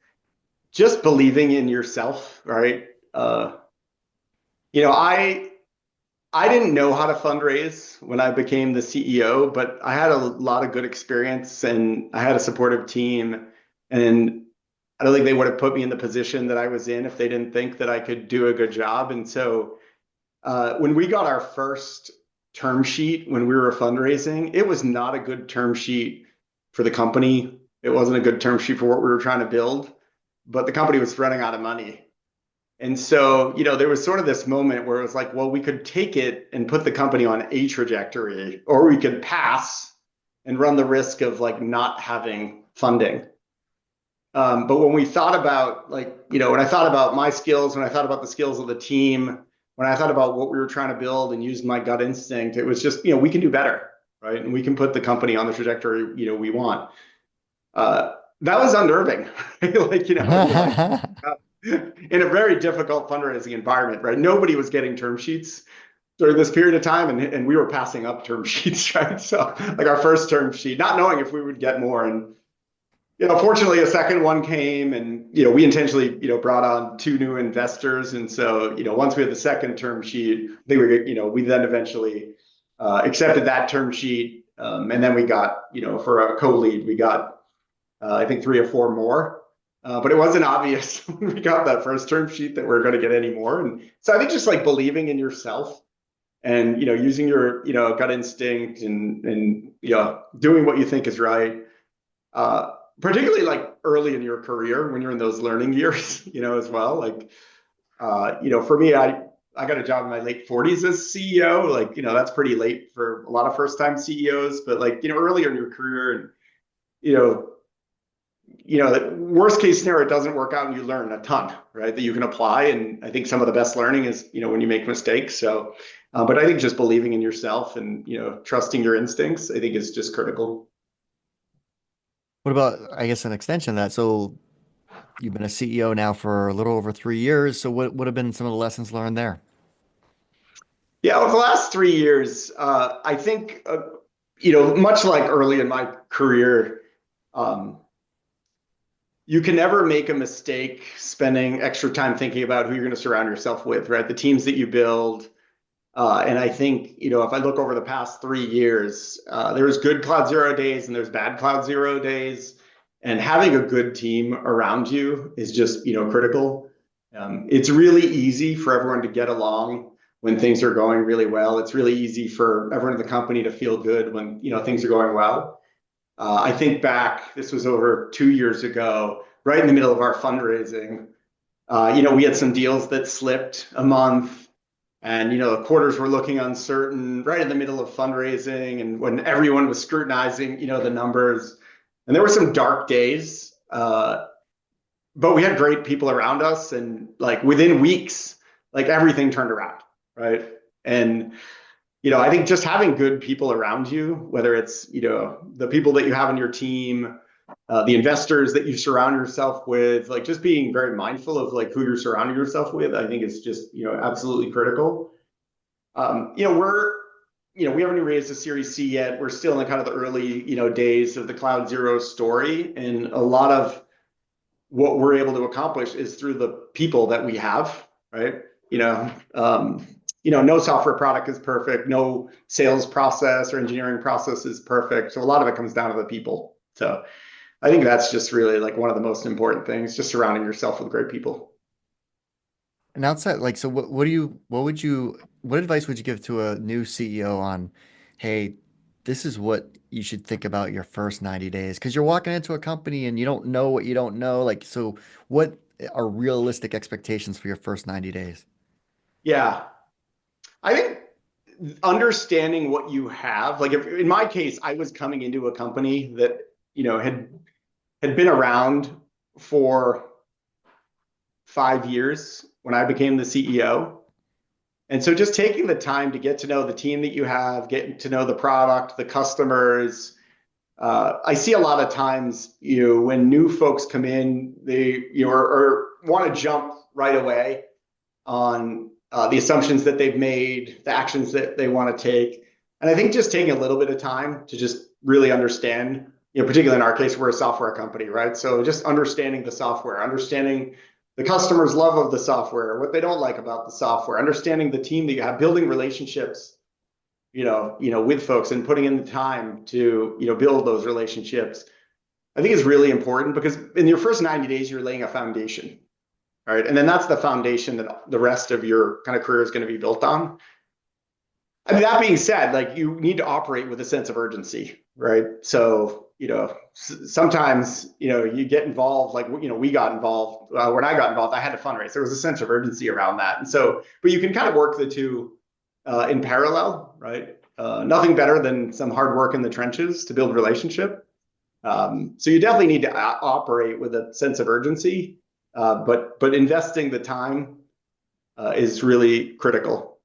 just believing in yourself, right? You know, I didn't know how to fundraise when I became the CEO, but I had a lot of good experience and I had a supportive team. And I don't think they would have put me in the position that I was in if they didn't think that I could do a good job. And so when we got our first term sheet when we were fundraising, it was not a good term sheet for the company. It wasn't a good term sheet for what we were trying to build, but the company was running out of money. And so, there was sort of this moment where it was like, well, we could take it and put the company on a trajectory, or we could pass and run the risk of like not having funding. But when we thought about when I thought about my skills, when I thought about the skills of the team, when I thought about what we were trying to build and used my gut instinct, it was just, we can do better, right? And we can put the company on the trajectory, we want. That was unnerving. You're like, in a very difficult fundraising environment, right? Nobody was getting term sheets during this period of time, and we were passing up term sheets, right? So like our first term sheet, not knowing if we would get more. And fortunately, a second one came, and we intentionally brought on two new investors, and so once we had the second term sheet, I think we then eventually accepted that term sheet, and then we got for a co-lead we got I think 3 or 4 more, but it wasn't obvious when we got that first term sheet that we're going to get any more, and so I think just like believing in yourself and using your gut instinct and doing what you think is right. Particularly like early in your career when you're in those learning years, as well. Like, for me, I got a job in my late 40s as CEO. Like, that's pretty late for a lot of first-time CEOs. But like, earlier in your career, and the worst case scenario, it doesn't work out, and you learn a ton, right? That you can apply. And I think some of the best learning is, when you make mistakes. So, but I think just believing in yourself and trusting your instincts, I think is just critical. What about, I guess, an extension of that? So you've been a CEO now for a little over 3 years. So what would have been some of the lessons learned there? Yeah, over the last 3 years, I think, much like early in my career, um, you can never make a mistake spending extra time thinking about who you're going to surround yourself with, right? The teams that you build. And I think, if I look over the past 3 years, there's good CloudZero days and there's bad CloudZero days. And having a good team around you is just, critical. It's really easy for everyone to get along when things are going really well. It's really easy for everyone in the company to feel good when, things are going well. I think back, this was over 2 years ago, right in the middle of our fundraising. We had some deals that slipped a month, and the quarters were looking uncertain right in the middle of fundraising, and when everyone was scrutinizing the numbers, and there were some dark days. But we had great people around us, and like within weeks, like everything turned around, right? And I think just having good people around you, whether it's the people that you have in your team, the investors that you surround yourself with, like just being very mindful of like who you're surrounding yourself with, I think is just absolutely critical. We haven't raised a Series C yet. We're still in kind of the early days of the CloudZero story, and a lot of what we're able to accomplish is through the people that we have, right? No software product is perfect. No sales process or engineering process is perfect. So a lot of it comes down to the people. So I think that's just really like one of the most important things, just surrounding yourself with great people. And outside, like, so what advice would you give to a new CEO on, hey, this is what you should think about your first 90 days? Because you're walking into a company and you don't know what you don't know. Like, so what are realistic expectations for your first 90 days? Yeah. I think understanding what you have, like if, in my case, I was coming into a company that, had been around for 5 years when I became the CEO. And so just taking the time to get to know the team that you have, getting to know the product, the customers. I see a lot of times, when new folks come in, they or want to jump right away on the assumptions that they've made, the actions that they want to take. And I think just taking a little bit of time to just really understand, particularly in our case, we're a software company, right? So just understanding the software, understanding the customer's love of the software, what they don't like about the software, understanding the team that you have, building relationships, with folks and putting in the time to, build those relationships. I think is really important because in your first 90 days, you're laying a foundation, right? And then that's the foundation that the rest of your kind of career is going to be built on. I mean, that being said, like you need to operate with a sense of urgency, right? So, sometimes, you get involved, like, we got involved. When I got involved, I had to fundraise. There was a sense of urgency around that. And so, but you can kind of work the two in parallel, right? Nothing better than some hard work in the trenches to build relationship. So you definitely need to operate with a sense of urgency, but investing the time is really critical.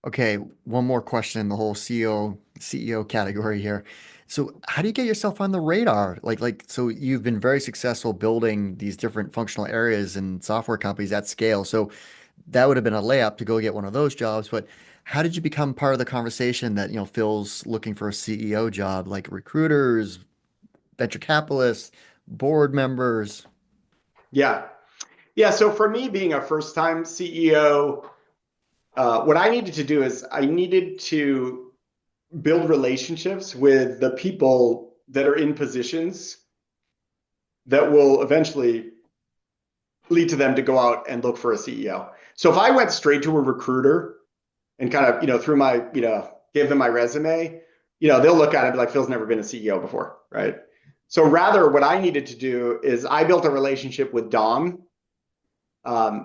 Okay, one more question in the whole CEO category here. So how do you get yourself on the radar? So you've been very successful building these different functional areas and software companies at scale. So that would have been a layup to go get one of those jobs. But how did you become part of the conversation that, Phil's looking for a CEO job, like recruiters, venture capitalists, board members? Yeah. Yeah. So for me, being a first-time CEO, what I needed to do is I needed to build relationships with the people that are in positions that will eventually lead to them to go out and look for a CEO. So if I went straight to a recruiter and kind of, through my, gave them my resume, they'll look at it and be like, Phil's never been a CEO before, right? So rather, what I needed to do is I built a relationship with Don,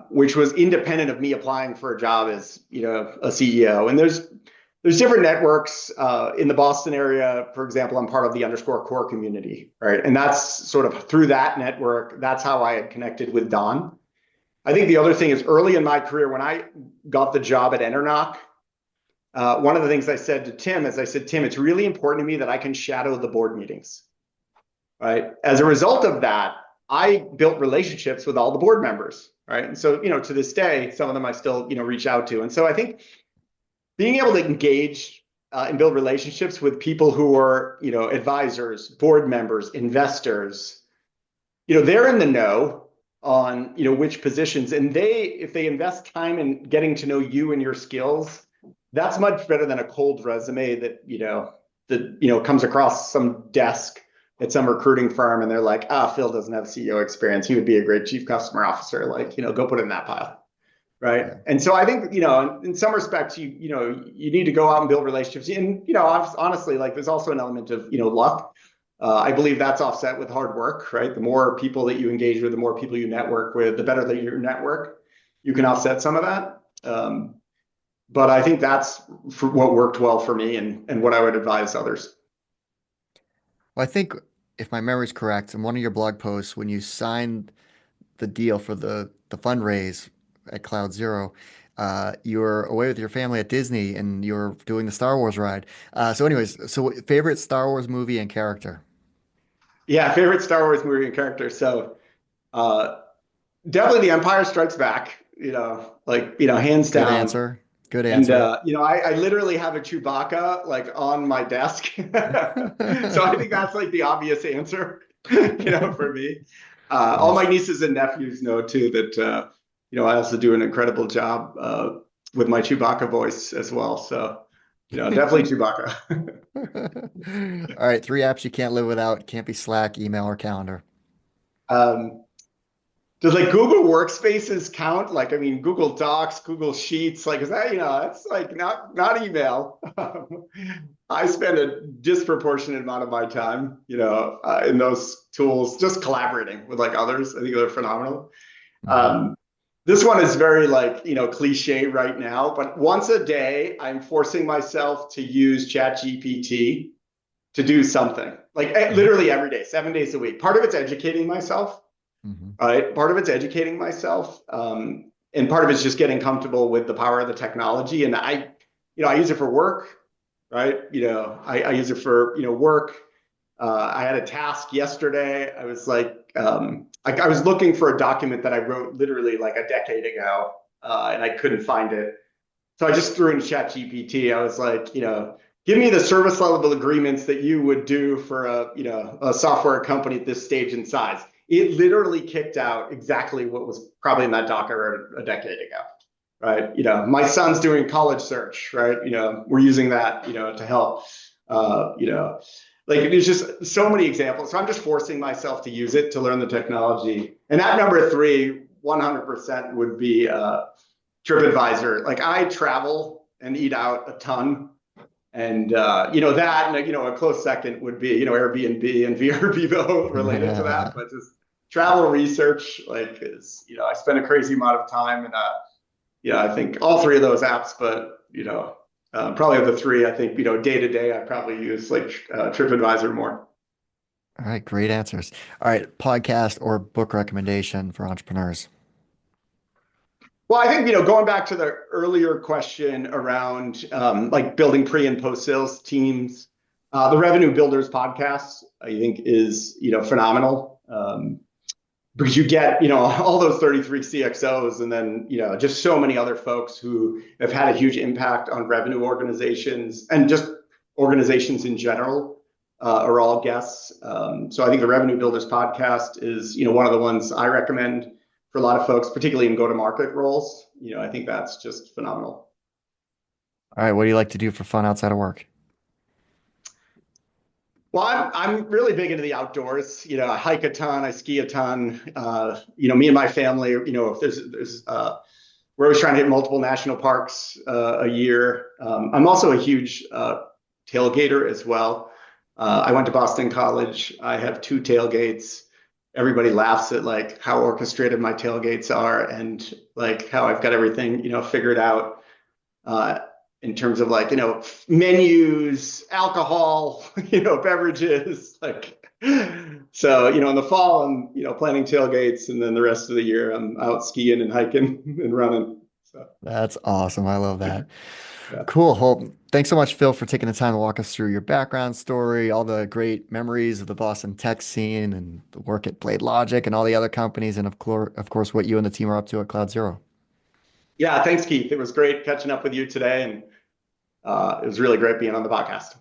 which was independent of me applying for a job as, a CEO. And there's different networks in the Boston area. For example, I'm part of the _core community, right? And that's sort of through that network. That's how I had connected with Don. I think the other thing is early in my career, when I got the job at Enernoc, one of the things I said to Tim is I said, Tim, it's really important to me that I can shadow the board meetings, right? As a result of that, I built relationships with all the board members, right? And so, to this day, some of them I still, reach out to. And so I think being able to engage and build relationships with people who are, advisors, board members, investors, they're in the know on, which positions, and if they invest time in getting to know you and your skills, that's much better than a cold resume that comes across some desk at some recruiting firm and they're like, Phil doesn't have CEO experience. He would be a great chief customer officer. Like, go put it in that pile. Right. Yeah. And so I think, in some respects, you need to go out and build relationships. And, honestly, like there's also an element of, luck. I believe that's offset with hard work, right? The more people that you engage with, the more people you network with, the better that your network, you can offset some of that. But I think that's what worked well for me and what I would advise others. Well, I think if my memory is correct, in one of your blog posts, when you signed the deal for the fundraise at CloudZero, you were away with your family at Disney and you were doing the Star Wars ride. So favorite Star Wars movie and character? Yeah, favorite Star Wars movie and character. So definitely The Empire Strikes Back, hands Good down. answer. Good And answer. I literally have a Chewbacca like on my desk. So I think that's like the obvious answer, for me. All my Nice. nieces and nephews know too that I also do an incredible job with my Chewbacca voice as well. So, definitely Chewbacca. All right, three apps you can't live without. Can't be Slack, email, or calendar. Um, Does like Google Workspaces count? Like, I mean, Google Docs, Google Sheets, like, is that, that's like not email. I spend a disproportionate amount of my time, in those tools, just collaborating with like others. I think they're phenomenal. Mhm. Um, this one is very like, cliche right now, but once a day, I'm forcing myself to use ChatGPT to do something like Mhm. literally every day, 7 days a week. Part of it's educating myself, Mhm. right? Part of it's educating myself. And part of it's just getting comfortable with the power of the technology. And I use it for work, right? I use it for, work. I had a task yesterday. I was like, I was looking for a document that I wrote literally like a decade ago, and I couldn't find it. So I just threw in ChatGPT. I was like, give me the service level agreements that you would do for a software company at this stage and size. It literally kicked out exactly what was probably in that doc I wrote a decade ago, right? My son's doing college search, right? We're using that, to help, like there's just so many examples. So I'm just forcing myself to use it to learn the technology. And at number three, 100% would be TripAdvisor. Like I travel and eat out a ton. And that, and a close second would be Airbnb and VRBO related to that, but just travel research like is I spend a crazy amount of time, and I think all three of those apps, but probably of the three, I think day to day I probably use like TripAdvisor more. All right, great answers. All right, podcast or book recommendation for entrepreneurs. Well, I think, going back to the earlier question around like building pre and post sales teams, the Revenue Builders podcast, I think is, phenomenal. Because you get, all those 33 CXOs and then, just so many other folks who have had a huge impact on revenue organizations and just organizations in general are all guests. So I think the Revenue Builders podcast is, one of the ones I recommend for a lot of folks, particularly in go-to-market roles. I think that's just phenomenal. All right, what do you like to do for fun outside of work? Well, I'm really big into the outdoors. I hike a ton, I ski a ton. Me and my family, if we're always trying to hit multiple national parks a year. I'm also a huge tailgater as well. I went to Boston College. I have two tailgates. Everybody laughs at like how orchestrated my tailgates are and like how I've got everything, figured out. In terms of like, menus, alcohol, beverages, like, so, in the fall, I'm, planning tailgates, and then the rest of the year I'm out skiing and hiking and running. So, That's awesome. I love that. yeah. Cool. Well, thanks so much, Phil, for taking the time to walk us through your background story, all the great memories of the Boston tech scene and the work at BladeLogic and all the other companies, and of course, what you and the team are up to at CloudZero. Yeah. Thanks, Keith. It was great catching up with you today. And it was really great being on the podcast.